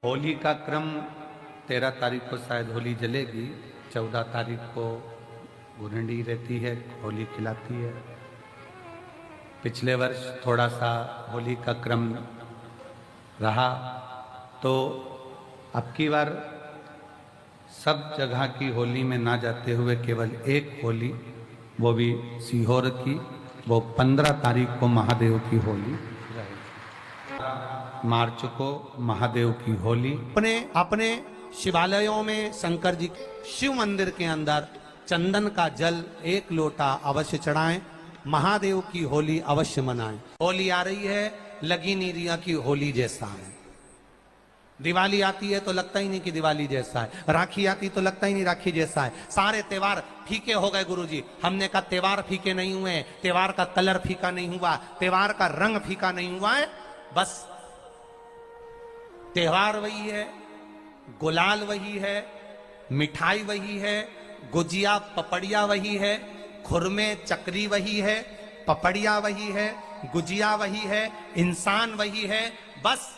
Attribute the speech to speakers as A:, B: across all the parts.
A: होली का क्रम 13 तारीख को शायद होली जलेगी, 14 तारीख को गुरंडी रहती है, होली खिलाती है। पिछले वर्ष थोड़ा सा होली का क्रम रहा, तो अब की बार सब जगह की होली में ना जाते हुए केवल एक होली, वो भी सीहोर की, वो 15 तारीख को महादेव की होली रहेगी। मार्च को महादेव की होली।
B: अपने अपने शिवालयों में शंकर जी शिव मंदिर के अंदर चंदन का जल 1 लोटा अवश्य चढ़ाएं। महादेव की होली अवश्य मनाएं। होली आ रही है, लगी नहीं रिया की होली जैसा है। दिवाली आती है तो लगता ही नहीं कि दिवाली जैसा है। राखी आती तो लगता ही नहीं राखी जैसा है। सारे त्योहार फीके हो गए गुरुजी। हमने कहा त्योहार फीके नहीं हुए, त्योहार का कलर फीका नहीं हुआ, त्योहार का रंग फीका नहीं हुआ है। बस त्योहार वही है, गुलाल वही है, मिठाई वही है, गुजिया पपड़िया वही है, खुरमे चकरी वही है, पपड़िया वही है, गुजिया वही है, इंसान वही है। बस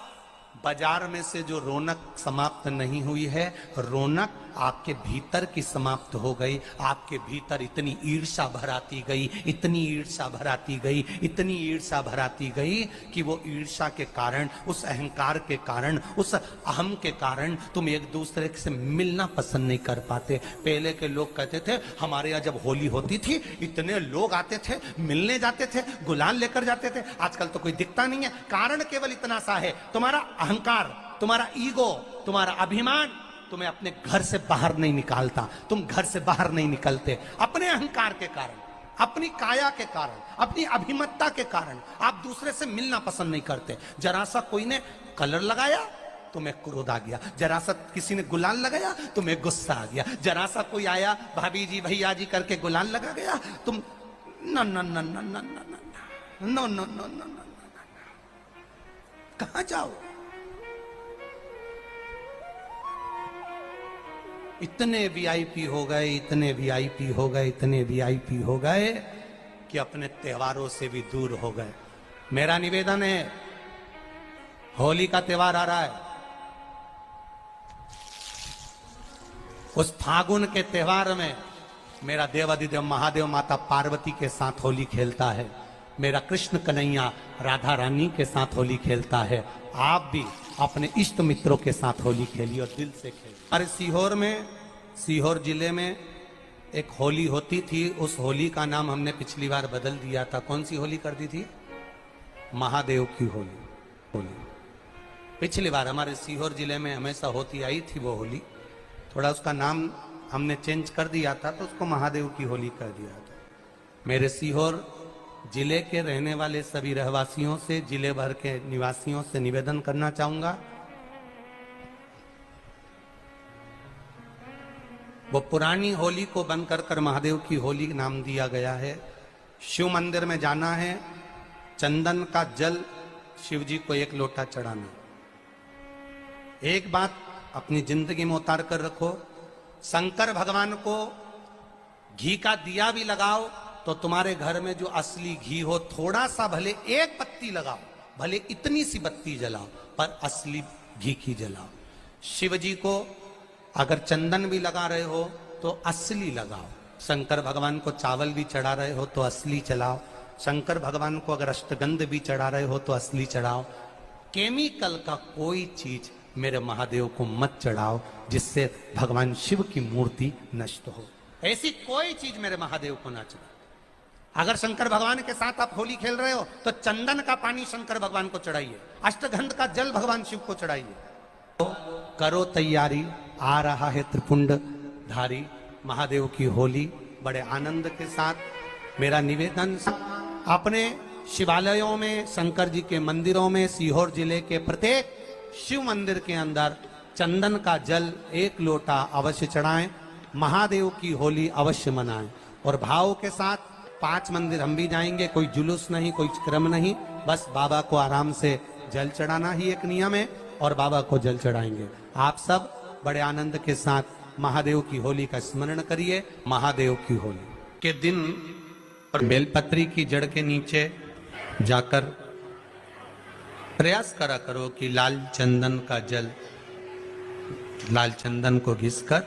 B: बाजार में से जो रौनक समाप्त नहीं हुई है, रौनक आपके भीतर की समाप्त हो गई। आपके भीतर इतनी ईर्ष्या भराती गई, इतनी ईर्ष्या भराती गई, इतनी ईर्ष्या भराती गई कि वो ईर्ष्या के कारण, उस अहंकार के कारण, उस अहम के कारण तुम एक दूसरे से मिलना पसंद नहीं कर पाते। पहले के लोग कहते थे हमारे यहाँ जब होली होती थी इतने लोग आते थे, मिलने जाते थे, गुलाल लेकर जाते थे। आजकल तो कोई दिखता नहीं है। कारण केवल इतना सा है, तुम्हारा अहंकार, तुम्हारा ईगो, तुम्हारा अभिमान तुम्हें अपने घर से बाहर नहीं निकालता। तुम घर से बाहर नहीं निकलते अपने अहंकार के कारण, अपनी काया के कारण, अपनी अभिमतता के कारण। आप दूसरे से मिलना पसंद नहीं करते। जरा सा कोई ने कलर लगाया तुम्हें क्रोध आ गया, जरा सा किसी ने गुलाल लगाया तुम्हें गुस्सा आ गया, जरा सा कोई आया भाभी जी भैया जी करके गुलाल लगा गया, तुम न न न न न न न न न कहां जाओ। इतने वीआईपी हो गए, इतने वीआईपी हो गए, इतने वीआईपी हो गए कि अपने त्योहारों से भी दूर हो गए। मेरा निवेदन है, होली का त्योहार आ रहा है, उस फागुन के त्योहार में मेरा देवाधिदेव महादेव माता पार्वती के साथ होली खेलता है, मेरा कृष्ण कन्हैया राधा रानी के साथ होली खेलता है। आप भी अपने इष्ट मित्रों के साथ होली खेलिए और दिल से खेलिए। अरे सीहोर में, सीहोर जिले में एक होली होती थी। उस होली का नाम हमने पिछली बार बदल दिया था। कौन सी होली कर दी थी? महादेव की होली। पिछली बार हमारे सीहोर जिले में हमेशा होती आई थी वो होली, थोड़ा उसका नाम हमने चेंज कर दिया था, तो उसको महादेव की होली कर दिया था। मेरे सीहोर जिले के रहने वाले सभी रहवासियों से, जिले भर के निवासियों से निवेदन करना चाहूंगा, वो पुरानी होली को बंद कर महादेव की होली नाम दिया गया है। शिव मंदिर में जाना है, चंदन का जल शिव जी को 1 लोटा चढ़ाना। एक बात अपनी जिंदगी में उतार कर रखो, शंकर भगवान को घी का दिया भी लगाओ तो तुम्हारे घर में जो असली घी हो, थोड़ा सा भले 1 पत्ती लगाओ, भले इतनी सी बत्ती जलाओ, पर असली घी की जलाओ। शिव जी को अगर चंदन भी लगा रहे हो तो असली लगाओ। शंकर भगवान को चावल भी चढ़ा रहे हो तो असली चलाओ। शंकर भगवान को अगर अष्टगंध भी चढ़ा रहे हो तो असली चढ़ाओ। केमिकल का कोई चीज मेरे महादेव को मत चढ़ाओ जिससे भगवान शिव की मूर्ति नष्ट हो। ऐसी कोई चीज मेरे महादेव को ना चढ़ाओ। अगर शंकर भगवान के साथ आप होली खेल रहे हो तो चंदन का पानी शंकर भगवान को चढ़ाइए, अष्टगंध का जल भगवान शिव को चढ़ाइए। तो करो तैयारी, आ रहा है त्रिपुंड धारी महादेव की होली। बड़े आनंद के साथ मेरा निवेदन, अपने शिवालयों में, शंकर जी के मंदिरों में, सीहोर जिले के प्रत्येक शिव मंदिर के अंदर चंदन का जल 1 लोटा अवश्य चढ़ाएं। महादेव की होली अवश्य मनाएं और भाव के साथ 5 मंदिर हम भी जाएंगे। कोई जुलूस नहीं, कोई क्रम नहीं, बस बाबा को आराम से जल चढ़ाना ही एक नियम है और बाबा को जल चढ़ाएंगे। आप सब बड़े आनंद के साथ महादेव की होली का स्मरण करिए। महादेव की होली के दिन और बेलपत्री की जड़ के नीचे जाकर प्रयास करा करो कि लाल चंदन का जल लाल चंदन को घिसकर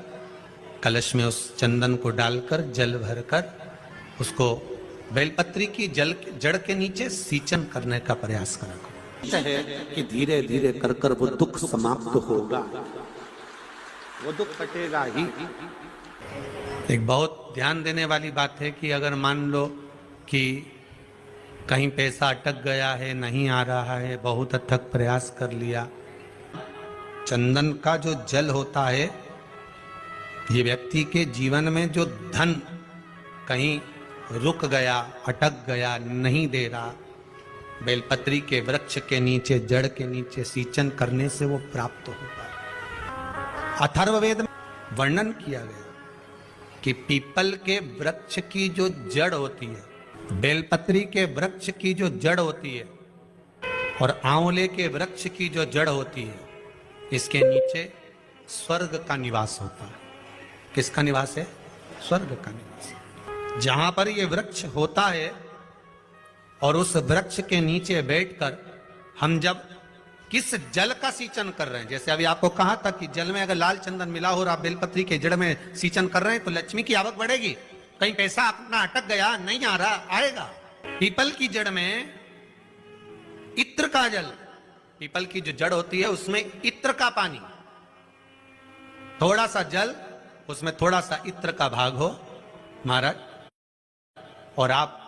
B: कलश में उस चंदन को डालकर जल भरकर उसको बेलपत्री की जड़ के नीचे सींचन करने का प्रयास करा
A: है कि धीरे धीरे कर कर वो दुख समाप्त होगा, वो दुख कटेगा ही।
B: एक बहुत ध्यान देने वाली बात है कि अगर मान लो कि कहीं पैसा अटक गया है, नहीं आ रहा है, बहुत अथक प्रयास कर लिया, चंदन का जो जल होता है ये व्यक्ति के जीवन में जो धन कहीं रुक गया, अटक गया, नहीं दे रहा, बेलपत्री के वृक्ष के नीचे, जड़ के नीचे सींचन करने से वो प्राप्त होता है। अथर्ववेद में वर्णन किया गया कि पीपल के वृक्ष की जो जड़ होती है, बेलपत्री के वृक्ष की जो जड़ होती है और आंवले के वृक्ष की जो जड़ होती है, इसके नीचे स्वर्ग का निवास होता है। किसका निवास है? स्वर्ग का निवास। जहां पर ये वृक्ष होता है और उस वृक्ष के नीचे बैठकर हम जब किस जल का सींचन कर रहे हैं, जैसे अभी आपको कहा था कि जल में अगर लाल चंदन मिला हो और आप बेलपत्री के जड़ में सींचन कर रहे हैं तो लक्ष्मी की आवक बढ़ेगी। कहीं पैसा अपना अटक गया, नहीं आ रहा, आएगा। पीपल की जड़ में इत्र का जल, पीपल की जो जड़ होती है उसमें इत्र का पानी, थोड़ा सा जल, उसमें थोड़ा सा इत्र का भाग हो महाराज, और आप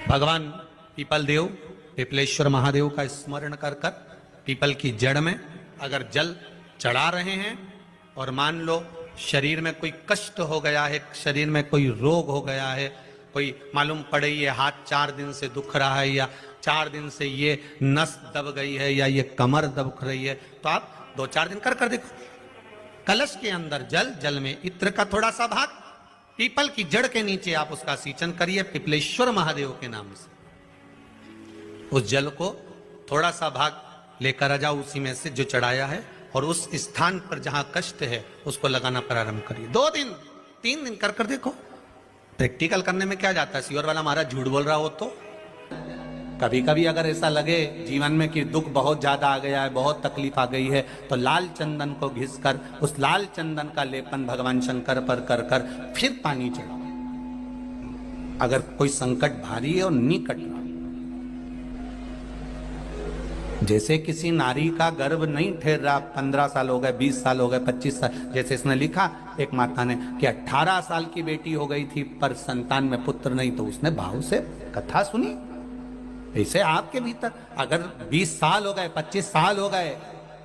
B: भगवान पीपल देव, पिपलेश्वर महादेव का स्मरण कर कर पीपल की जड़ में अगर जल चढ़ा रहे हैं और मान लो शरीर में कोई कष्ट हो गया है, शरीर में कोई रोग हो गया है, कोई मालूम पड़े ये हाथ 4 दिन से दुख रहा है या 4 दिन से ये नस दब गई है या ये कमर दब रही है, तो आप 2-4 दिन कर देखो। कलश के अंदर जल, जल में इत्र का थोड़ा सा भाग, पीपल की जड़ के नीचे आप उसका सींचन करिए पिपलेश्वर महादेव के नाम से। उस जल को थोड़ा सा भाग लेकर आ जाओ उसी में से जो चढ़ाया है, और उस स्थान पर जहां कष्ट है उसको लगाना प्रारंभ करिए। 2 दिन 3 दिन कर देखो। प्रैक्टिकल करने में क्या जाता है? सियोर वाला महाराज झूठ बोल रहा हो तो कभी कभी अगर ऐसा लगे जीवन में कि दुख बहुत ज्यादा आ गया है, बहुत तकलीफ आ गई है, तो लाल चंदन को घिसकर उस लाल चंदन का लेपन भगवान शंकर पर कर कर फिर पानी चढ़ाओ। अगर कोई संकट भारी है और निकट रहा, जैसे किसी नारी का गर्भ नहीं ठहर रहा, 15 साल हो गए, 20 साल हो गए, 25 साल, जैसे इसने लिखा एक माता ने कि 18 साल की बेटी हो गई थी पर संतान में पुत्र नहीं, तो उसने भाव से कथा सुनी। ऐसे आपके भीतर अगर 20 साल हो गए, 25 साल हो गए,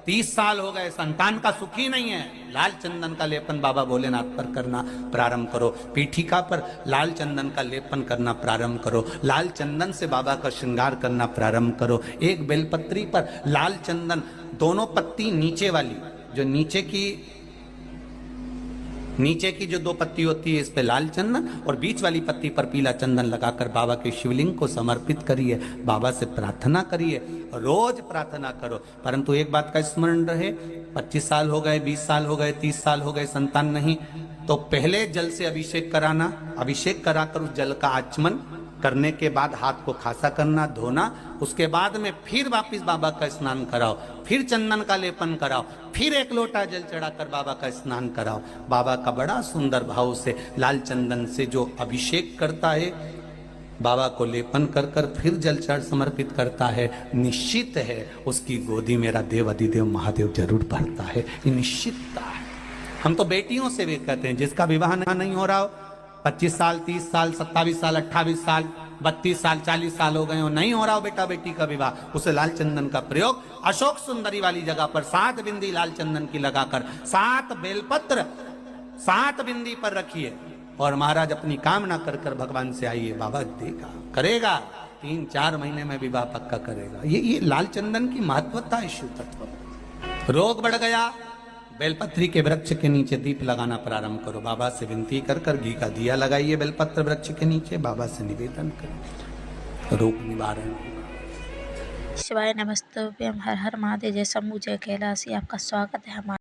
B: 30 साल हो गए, संतान का सुख ही नहीं है, लाल चंदन का लेपन बाबा भोलेनाथ पर करना प्रारंभ करो। पीठिका पर लाल चंदन का लेपन करना प्रारंभ करो। लाल चंदन से बाबा का श्रृंगार करना प्रारंभ करो। एक बेलपत्री पर लाल चंदन, दोनों पत्ती नीचे वाली, जो नीचे की जो 2 पत्ती होती है इस पे लाल चंदन, और बीच वाली पत्ती पर पीला चंदन लगाकर बाबा के शिवलिंग को समर्पित करिए। बाबा से प्रार्थना करिए, रोज प्रार्थना करो। परंतु एक बात का स्मरण रहे, 25 साल हो गए, 20 साल हो गए, 30 साल हो गए, संतान नहीं, तो पहले जल से अभिषेक कराना, अभिषेक कराकर उस जल का आचमन करने के बाद हाथ को खासा करना, धोना, उसके बाद में फिर वापिस बाबा का स्नान कराओ, फिर चंदन का लेपन कराओ, फिर 1 लोटा जल चढ़ाकर बाबा का स्नान कराओ। बाबा का बड़ा सुंदर भाव से लाल चंदन से जो अभिषेक करता है, बाबा को लेपन कर कर फिर जल चढ़ समर्पित करता है, निश्चित है उसकी गोदी मेरा देव अधिदेव महादेव जरूर भरता है। ये निश्चितता है। हम तो बेटियों से भी कहते हैं जिसका विवाह नहीं हो रहा हो, 25 साल, 30 साल, 27 साल, 28 साल, 32 साल, 40 साल हो गए हो, नहीं हो रहा हो बेटा बेटी का विवाह, उसे लाल चंदन का प्रयोग अशोक सुंदरी वाली जगह पर 7 बिंदी लाल चंदन की लगाकर 7 बेलपत्र 7 बिंदी पर रखिए और महाराज अपनी कामना कर कर भगवान से आइए। बाबा देगा, करेगा, 3-4 महीने में विवाह पक्का करेगा। ये लाल चंदन की महत्वता है। शिव तत्व। रोग बढ़ गया, बेलपत्री के वृक्ष के नीचे दीप लगाना प्रारंभ करो। बाबा से विनती कर कर घी का दिया लगाइए बेलपत्र वृक्ष के नीचे, बाबा से निवेदन करें, रोग निवारण।
C: शिवाय नमस्तुभ्यं, हर हर महादेव। जय शंभू, जय कैलाशी। आपका स्वागत है हमारे